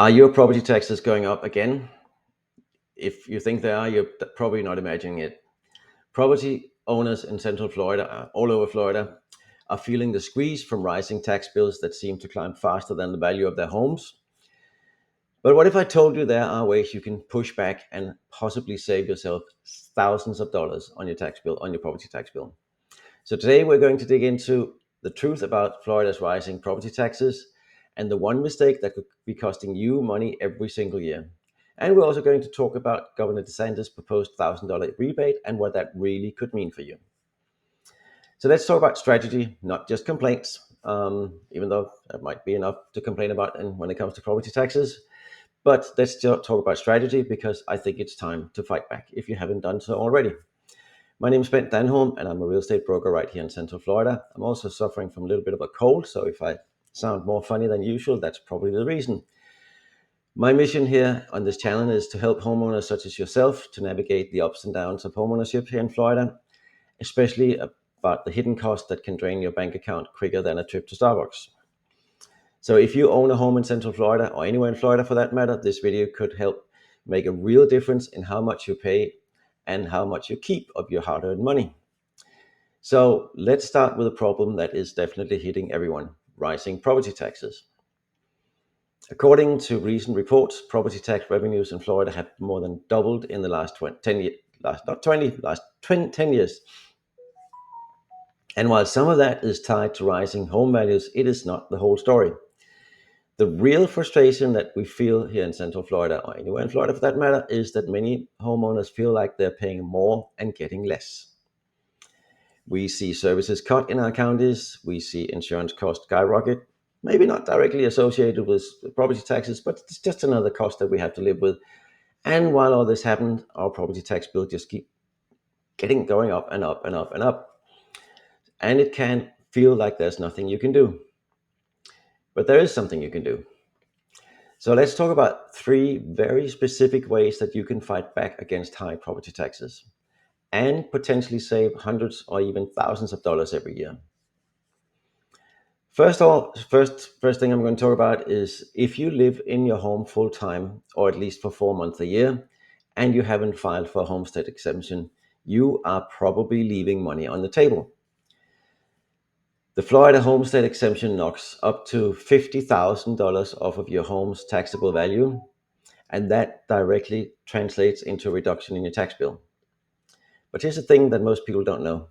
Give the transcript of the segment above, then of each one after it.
Are your property taxes going up again? If you think they are, you're probably not imagining it. Property owners in Central Florida, all over Florida, are feeling the squeeze from rising tax bills that seem to climb faster than the value of their homes. But what if I told you there are ways you can push back and possibly save yourself thousands of dollars on your tax bill, on your property tax bill? So today we're going to dig into the truth about Florida's rising property taxes and the one mistake that could be costing you money every single year. And we're also going to talk about Governor DeSantis' proposed $1,000 rebate and what that really could mean for you. So let's talk about strategy, not just complaints, even though that might be enough to complain about when it comes to property taxes. But let's talk about strategy because I think it's time to fight back if you haven't done so already. My name is Ben Danholm, and I'm a real estate broker right here in Central Florida. I'm also suffering from a little bit of a cold, so if I sound more funny than usual, that's probably the reason. My mission here on this channel is to help homeowners such as yourself to navigate the ups and downs of homeownership here in Florida, especially about the hidden costs that can drain your bank account quicker than a trip to Starbucks. So if you own a home in Central Florida, or anywhere in Florida for that matter, this video could help make a real difference in how much you pay and how much you keep of your hard-earned money. So let's start with a problem that is definitely hitting everyone: rising property taxes. According to recent reports, property tax revenues in Florida have more than doubled in the last 10 years. And while some of that is tied to rising home values, it is not the whole story. The real frustration that we feel here in Central Florida, or anywhere in Florida for that matter, is that many homeowners feel like they're paying more and getting less. We see services cut in our counties. We see insurance costs skyrocket. Maybe not directly associated with property taxes, but it's just another cost that we have to live with. And while all this happened, our property tax bill just keep going up and up and up and up. And it can feel like there's nothing you can do. But there is something you can do. So let's talk about 3 very specific ways that you can fight back against high property taxes and potentially save hundreds or even thousands of dollars every year. First thing I'm going to talk about is if you live in your home full time, or at least for 4 months a year, and you haven't filed for a homestead exemption, you are probably leaving money on the table. The Florida homestead exemption knocks up to $50,000 off of your home's taxable value, and that directly translates into a reduction in your tax bill. But here's the thing that most people don't know.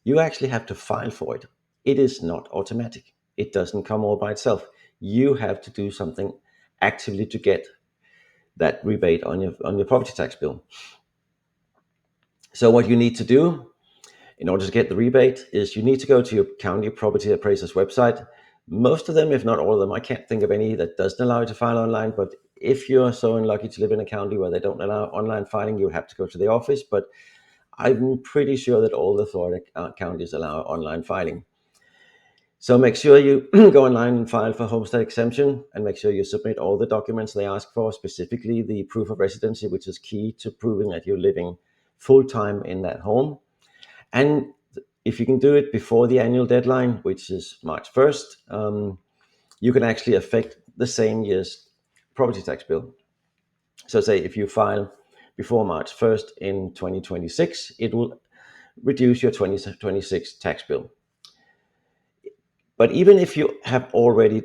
You actually have to file for it. It is not automatic. It doesn't come all by itself. You have to do something actively to get that rebate on your property tax bill. So what you need to do in order to get the rebate is you need to go to your county property appraiser's website. Most of them, if not all of them, I can't think of any that doesn't allow you to file online, but if you're so unlucky to live in a county where they don't allow online filing, you have to go to the office. But I'm pretty sure that all the Florida counties allow online filing. So make sure you go online and file for homestead exemption, and make sure you submit all the documents they ask for, specifically the proof of residency, which is key to proving that you're living full-time in that home. And if you can do it before the annual deadline, which is March 1st, you can actually affect the same year's property tax bill. So say if you file before March 1st in 2026, it will reduce your 2026 tax bill. But even if you have already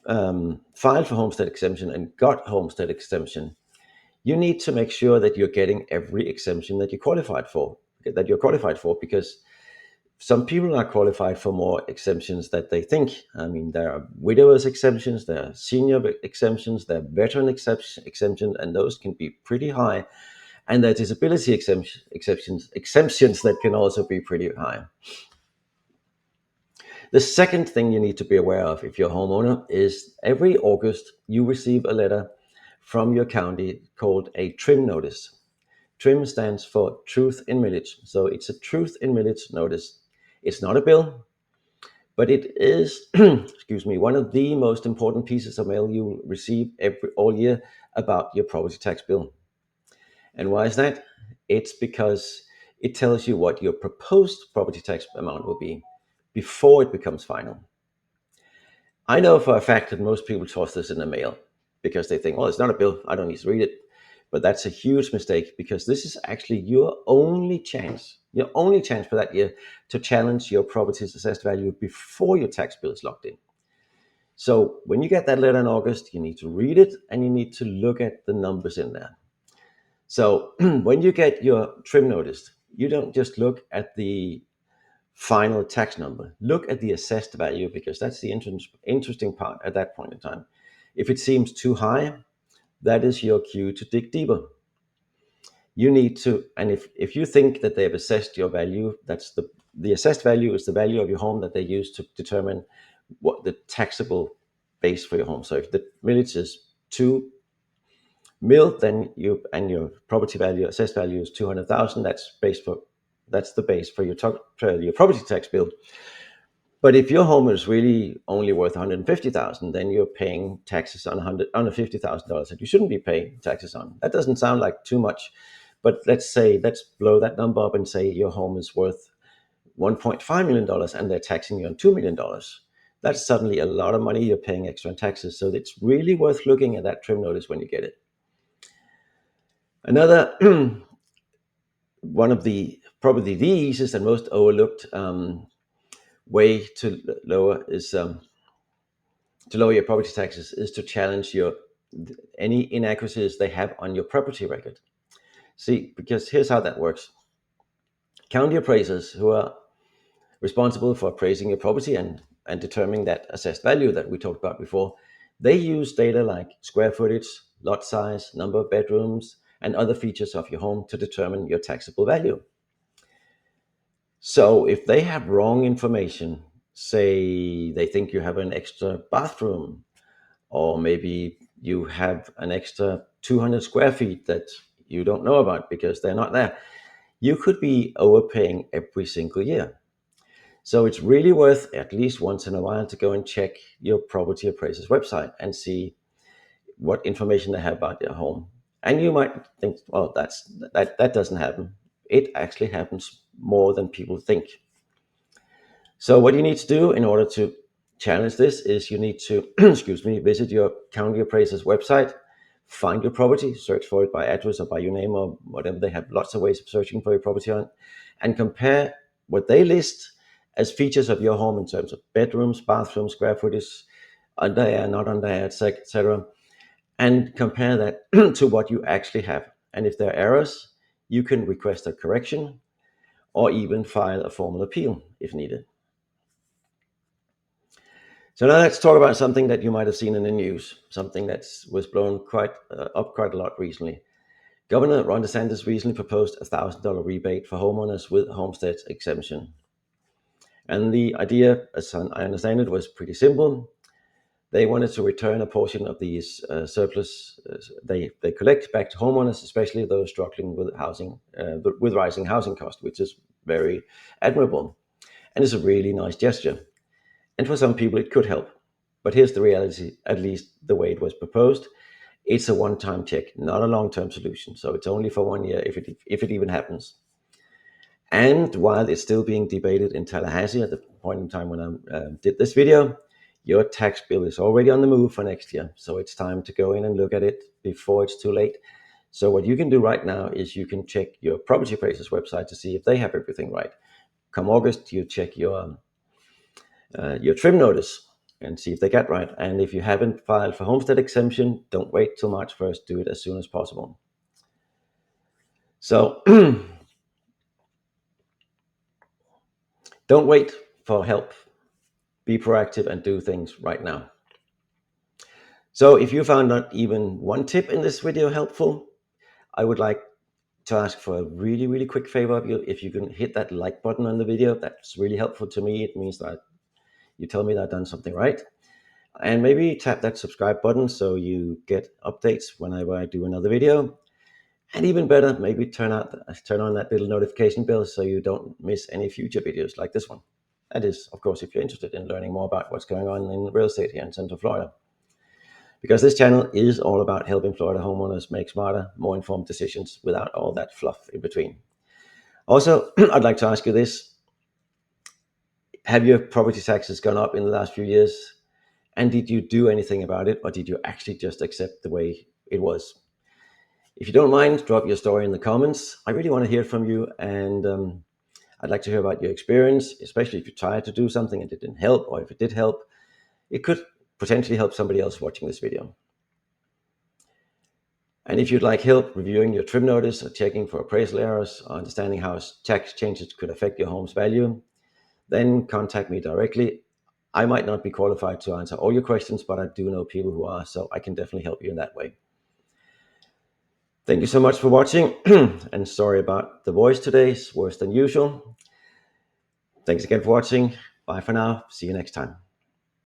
filed for homestead exemption and got homestead exemption, you need to make sure that you're getting every exemption that you're qualified for, because some people are qualified for more exemptions than they think. I mean, there are widowers exemptions, there are senior exemptions, there are veteran exemptions, and those can be pretty high. And there are disability exemptions that can also be pretty high. The second thing you need to be aware of if you're a homeowner is every August you receive a letter from your county called a TRIM notice. TRIM stands for Truth in Millage. So it's a Truth in Millage notice. It's not a bill, but it is, one of the most important pieces of mail you receive all year about your property tax bill. And why is that? It's because it tells you what your proposed property tax amount will be before it becomes final. I know for a fact that most people toss this in the mail because they think, well, it's not a bill, I don't need to read it. But that's a huge mistake, because this is actually your only chance for that year to challenge your property's assessed value before your tax bill is locked in. So when you get that letter in August, you need to read it and you need to look at the numbers in there. So when you get your trim notice, you don't just look at the final tax number. Look at the assessed value, because that's the interesting part at that point in time. If it seems too high, that is your cue to dig deeper. You need to, and if you think that they've assessed your value, that's the assessed value is the value of your home that they use to determine what the taxable base for your home. So if the millage is 2 mil, then your property value, assessed value, is 200,000. That's the base for your property tax bill. But if your home is really only worth 150,000, then you're paying taxes on $150,000 that you shouldn't be paying taxes on. That doesn't sound like too much, but let's blow that number up and say your home is worth $1.5 million and they're taxing you on $2 million. That's suddenly a lot of money you're paying extra in taxes. So it's really worth looking at that trim notice when you get it. Another one of probably the easiest and most overlooked way to lower your property taxes is to challenge any inaccuracies they have on your property record. See, because here's how that works. County appraisers, who are responsible for appraising your property and determining that assessed value that we talked about before, they use data like square footage, lot size, number of bedrooms, and other features of your home to determine your taxable value. So if they have wrong information, say they think you have an extra bathroom, or maybe you have an extra 200 square feet that you don't know about because they're not there, you could be overpaying every single year. So it's really worth, at least once in a while, to go and check your property appraiser's website and see what information they have about your home. And you might think, well, that doesn't happen. It actually happens more than people think. So what you need to do in order to challenge this is you need to, visit your county appraiser's website, find your property, search for it by address or by your name or whatever. They have lots of ways of searching for your property on, and compare what they list as features of your home in terms of bedrooms, bathrooms, square footage, under air, not under air, etc., and compare that to what you actually have. And if there are errors, you can request a correction or even file a formal appeal if needed. So now let's talk about something that you might have seen in the news, something that was blown up quite a lot recently. Governor DeSantis recently proposed a $1,000 rebate for homeowners with Homestead exemption. And the idea, as I understand it, was pretty simple. They wanted to return a portion of these surplus they collect back to homeowners, especially those struggling with with rising housing costs, which is very admirable. And it's a really nice gesture. And for some people, it could help. But here's the reality, at least the way it was proposed. It's a one-time check, not a long-term solution. So it's only for 1 year if it even happens. And while it's still being debated in Tallahassee at the point in time when I did this video, your tax bill is already on the move for next year. So it's time to go in and look at it before it's too late. So what you can do right now is you can check your property appraiser's website to see if they have everything right. Come August, you check your trim notice and see if they get right. And if you haven't filed for homestead exemption, don't wait till March 1st. Do it as soon as possible. So don't wait for help. Be proactive and do things right now. So if you found not even one tip in this video helpful, I would like to ask for a really, really quick favor of you. If you can hit that like button on the video, that's really helpful to me. It means that you tell me that I've done something right. And maybe tap that subscribe button so you get updates whenever I do another video. And even better, maybe turn on that little notification bell so you don't miss any future videos like this one. That is, of course, if you're interested in learning more about what's going on in real estate here in Central Florida. Because this channel is all about helping Florida homeowners make smarter, more informed decisions without all that fluff in between. Also, I'd like to ask you this. Have your property taxes gone up in the last few years? And did you do anything about it, or did you actually just accept the way it was? If you don't mind, drop your story in the comments. I really want to hear from you, and I'd like to hear about your experience, especially if you tried to do something and it didn't help, or if it did help, it could potentially help somebody else watching this video. And if you'd like help reviewing your trim notice or checking for appraisal errors or understanding how tax changes could affect your home's value, then contact me directly. I might not be qualified to answer all your questions, but I do know people who are, so I can definitely help you in that way. Thank you so much for watching, and sorry about the voice today, it's worse than usual. Thanks again for watching. Bye for now. See you next time.